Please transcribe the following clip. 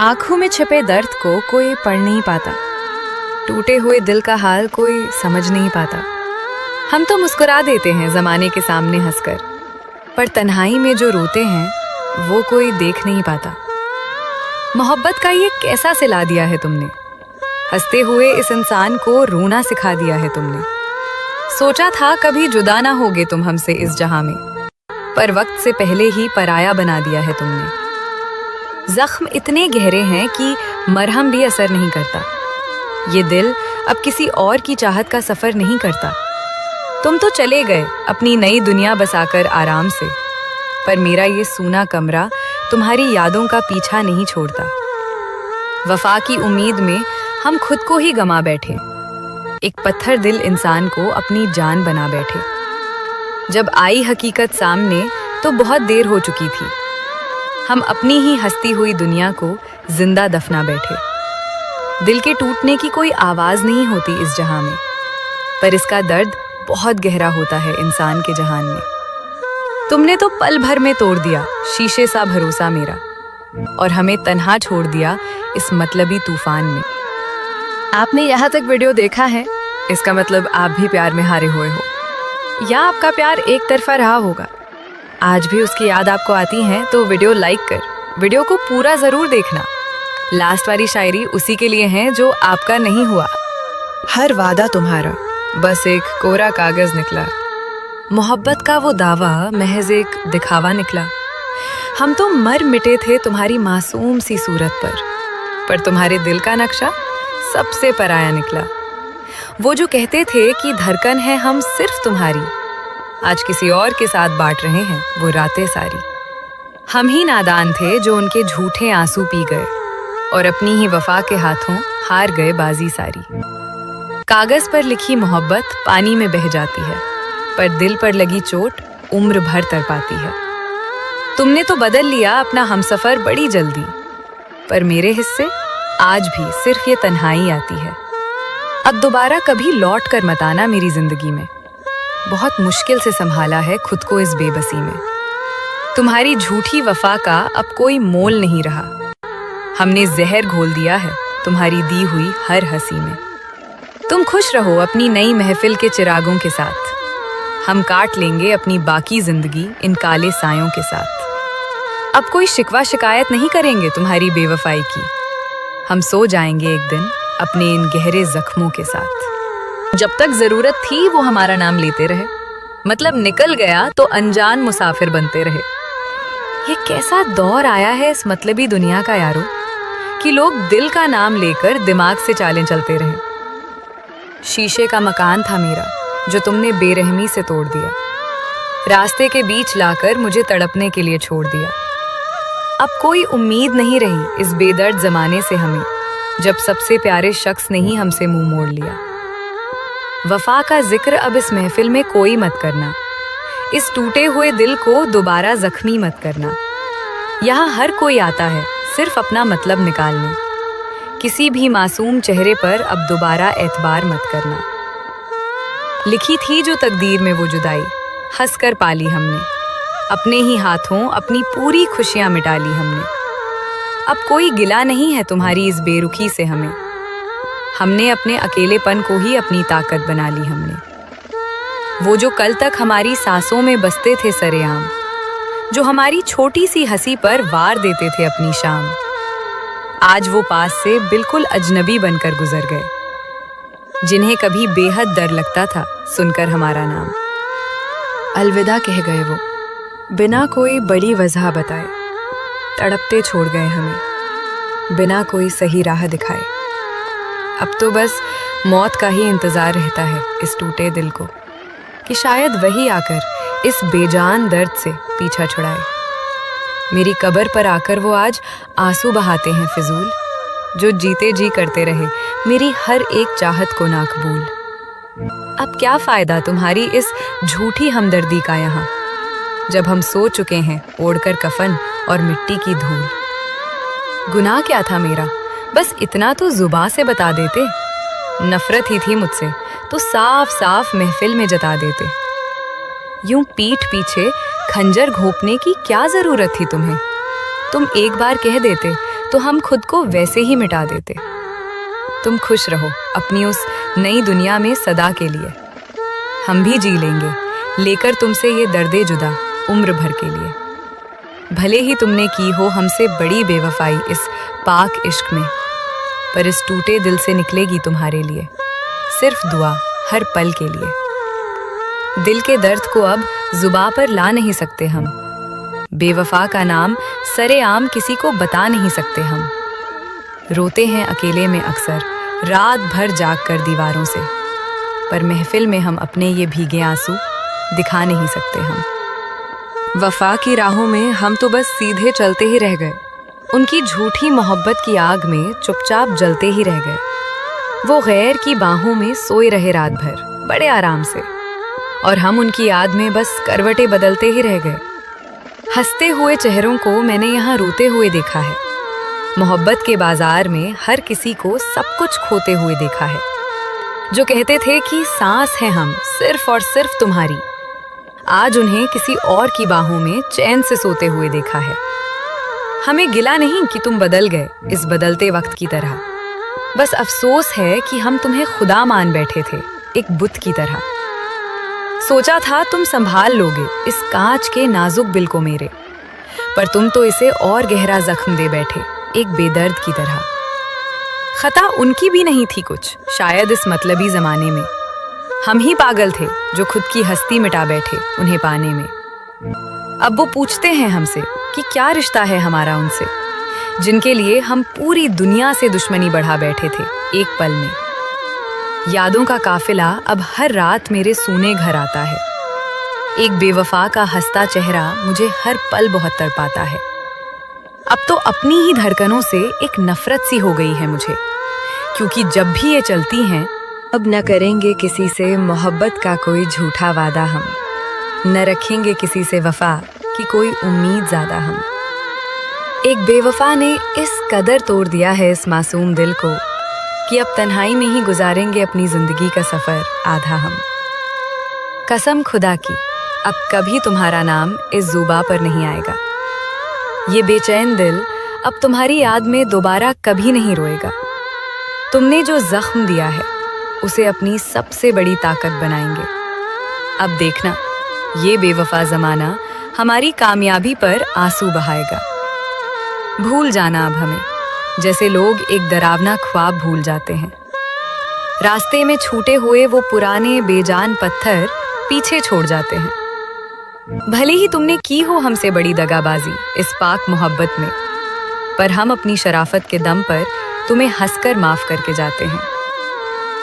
आंखों में छिपे दर्द को कोई पढ़ नहीं पाता, टूटे हुए दिल का हाल कोई समझ नहीं पाता। हम तो मुस्कुरा देते हैं जमाने के सामने हंसकर, पर तन्हाई में जो रोते हैं वो कोई देख नहीं पाता। मोहब्बत का ये कैसा सिला दिया है तुमने, हंसते हुए इस इंसान को रोना सिखा दिया है तुमने। सोचा था कभी जुदा ना होगे तुम हमसे इस जहां में, पर वक्त से पहले ही पराया बना दिया है तुमने। जख्म इतने गहरे हैं कि मरहम भी असर नहीं करता। ये दिल अब किसी और की चाहत का सफर नहीं करता। तुम तो चले गए अपनी नई दुनिया बसाकर आराम से, पर मेरा ये सूना कमरा तुम्हारी यादों का पीछा नहीं छोड़ता। वफा की उम्मीद में हम खुद को ही गमा बैठे, एक पत्थर दिल इंसान को अपनी जान बना बैठे। जब आई हकीकत सामने तो बहुत देर हो चुकी थी। हम अपनी ही हंसती हुई दुनिया को जिंदा दफना बैठे। दिल के टूटने की कोई आवाज नहीं होती इस जहां में, पर इसका दर्द बहुत गहरा होता है इंसान के जहान में। तुमने तो पल भर में तोड़ दिया शीशे सा भरोसा मेरा, और हमें तन्हा छोड़ दिया इस मतलबी तूफान में। आपने यहाँ तक वीडियो देखा है, इसका मतलब आप भी प्यार में हारे हुए हो, या आपका प्यार एक तरफा रहा होगा। आज भी उसकी याद आपको आती है तो वीडियो लाइक कर वीडियो को पूरा जरूर देखना। लास्ट वाली शायरी उसी के लिए है जो आपका नहीं हुआ। हर वादा तुम्हारा बस एक कोरा कागज निकला, मोहब्बत का वो दावा महज एक दिखावा निकला। हम तो मर मिटे थे तुम्हारी मासूम सी सूरत पर तुम्हारे दिल का नक्शा सबसे पराया निकला। वो जो कहते थे कि धड़कन है हम सिर्फ तुम्हारी, आज किसी और के साथ बांट रहे हैं वो रातें सारी। हम ही नादान थे जो उनके झूठे आंसू पी गए, और अपनी ही वफा के हाथों हार गए बाजी सारी। कागज पर लिखी मोहब्बत पानी में बह जाती है, पर दिल पर लगी चोट उम्र भर तड़पाती है। तुमने तो बदल लिया अपना हमसफर बड़ी जल्दी, पर मेरे हिस्से आज भी सिर्फ ये तन्हाई आती है। अब दोबारा कभी लौट कर मत आना मेरी जिंदगी में, बहुत मुश्किल से संभाला है खुद को इस बेबसी में। तुम्हारी झूठी वफा का अब कोई मोल नहीं रहा, हमने जहर घोल दिया है तुम्हारी दी हुई हर हंसी में। तुम खुश रहो अपनी नई महफिल के चिरागों के साथ, हम काट लेंगे अपनी बाकी जिंदगी इन काले सायों के साथ। अब कोई शिकवा शिकायत नहीं करेंगे तुम्हारी बेवफाई की, हम सो जाएंगे एक दिन अपने इन गहरे जख्मों के साथ। जब तक जरूरत थी वो हमारा नाम लेते रहे, मतलब निकल गया तो अनजान मुसाफिर बनते रहे। ये कैसा दौर आया है इस मतलबी दुनिया का यारो, कि लोग दिल का नाम लेकर दिमाग से चालें चलते रहे। शीशे का मकान था मेरा जो तुमने बेरहमी से तोड़ दिया, रास्ते के बीच लाकर मुझे तड़पने के लिए छोड़ दिया। अब कोई उम्मीद नहीं रही इस बेदर्द जमाने से हमें, जब सबसे प्यारे शख्स ने ही हमसे मुंह मोड़ लिया। वफा का जिक्र अब इस महफिल में कोई मत करना, इस टूटे हुए दिल को दोबारा जख्मी मत करना। यहाँ हर कोई आता है सिर्फ अपना मतलब निकालने, किसी भी मासूम चेहरे पर अब दोबारा एतबार मत करना। लिखी थी जो तकदीर में वो जुदाई, हंस कर पाली हमने, अपने ही हाथों अपनी पूरी खुशियां मिटा ली हमने। अब कोई गिला नहीं है तुम्हारी इस बेरुखी से हमने अपने अकेलेपन को ही अपनी ताकत बना ली हमने। वो जो कल तक हमारी सांसों में बसते थे सरेआम, जो हमारी छोटी सी हंसी पर वार देते थे अपनी शाम, आज वो पास से बिल्कुल अजनबी बनकर गुजर गए, जिन्हें कभी बेहद डर लगता था सुनकर हमारा नाम। अलविदा कह गए वो बिना कोई बड़ी वजह बताए, तड़पते छोड़ गए हमें बिना कोई सही राह दिखाए। अब तो बस मौत का ही इंतजार रहता है इस टूटे दिल को, कि शायद वही आकर इस बेजान दर्द से पीछा छुड़ाए। मेरी कब्र पर आकर वो आज आंसू बहाते हैं फिजूल, जो जीते जी करते रहे मेरी हर एक चाहत को नाकबूल। अब क्या फायदा तुम्हारी इस झूठी हमदर्दी का यहाँ, जब हम सो चुके हैं ओढ़कर कफन और मिट्टी की धूल। गुनाह क्या था मेरा, बस इतना तो जुबां से बता देते। नफरत ही थी मुझसे तो साफ साफ महफिल में जता देते। यूं पीठ पीछे खंजर घोंपने की क्या जरूरत थी तुम्हें? तुम एक बार कह देते तो हम खुद को वैसे ही मिटा देते। तुम खुश रहो अपनी उस नई दुनिया में सदा के लिए। हम भी जी लेंगे लेकर तुमसे ये दर्दे जुदा उम्र भर के लिए। भले ही तुमने की हो हमसे बड़ी बेवफाई इस पाक इश्क में, पर इस टूटे दिल से निकलेगी तुम्हारे लिए सिर्फ दुआ हर पल के लिए। दिल के दर्द को अब जुबां पर ला नहीं सकते हम, बेवफा का नाम सरेआम किसी को बता नहीं सकते हम। रोते हैं अकेले में अक्सर रात भर जाग कर दीवारों से, पर महफिल में हम अपने ये भीगे आंसू दिखा नहीं सकते हम। वफा की राहों में हम तो बस सीधे चलते ही रह गए, उनकी झूठी मोहब्बत की आग में चुपचाप जलते ही रह गए। वो गैर की बाहों में सोए रहे रात भर बड़े आराम से, और हम उनकी याद में बस करवटें बदलते ही रह गए। हंसते हुए चेहरों को मैंने यहाँ रोते हुए देखा है। मोहब्बत के बाजार में हर किसी को सब कुछ खोते हुए देखा है। जो कहते थे कि सांस है हम सिर्फ और सिर्फ तुम्हारी, आज उन्हें किसी और की बाहों में चैन से सोते हुए देखा है। हमें गिला नहीं कि तुम बदल गए इस बदलते वक्त की तरह, बस अफसोस है कि हम तुम्हें खुदा मान बैठे थे एक बुत की तरह। सोचा था तुम संभाल लोगे इस कांच के नाजुक दिल को मेरे, पर तुम तो इसे और गहरा जख्म दे बैठे एक बेदर्द की तरह। खता उनकी भी नहीं थी कुछ शायद इस मतलबी जमाने में, हम ही पागल थे जो खुद की हस्ती मिटा बैठे उन्हें पाने में। अब वो पूछते हैं हमसे कि क्या रिश्ता है हमारा उनसे, जिनके लिए हम पूरी दुनिया से दुश्मनी बढ़ा बैठे थे एक पल में। यादों का काफिला अब हर रात मेरे सूने घर आता है। एक बेवफा का हंसता चेहरा मुझे हर पल बहुत तड़पाता है। अब तो अपनी ही धड़कनों से एक नफरत सी हो गई है मुझे, क्योंकि जब भी ये चलती हैं अब न करेंगे किसी से मोहब्बत का कोई झूठा वादा हम, न रखेंगे किसी से वफा की कोई उम्मीद ज्यादा हम। एक बेवफा ने इस कदर तोड़ दिया है इस मासूम दिल को कि अब तन्हाई में ही गुजारेंगे अपनी जिंदगी का सफर आधा हम। कसम खुदा की अब कभी तुम्हारा नाम इस जुबां पर नहीं आएगा। ये बेचैन दिल अब तुम्हारी याद में दोबारा कभी नहीं रोएगा। तुमने जो जख्म दिया है उसे अपनी सबसे बड़ी ताकत बनाएंगे। अब देखना ये बेवफा जमाना हमारी कामयाबी पर आंसू बहाएगा। भूल जाना अब हमें जैसे लोग एक डरावना ख्वाब भूल जाते हैं। रास्ते में छूटे हुए वो पुराने बेजान पत्थर पीछे छोड़ जाते हैं। भले ही तुमने की हो हमसे बड़ी दगाबाजी इस पाक मोहब्बत में, पर हम अपनी शराफत के दम पर तुम्हें हंसकर माफ करके जाते हैं।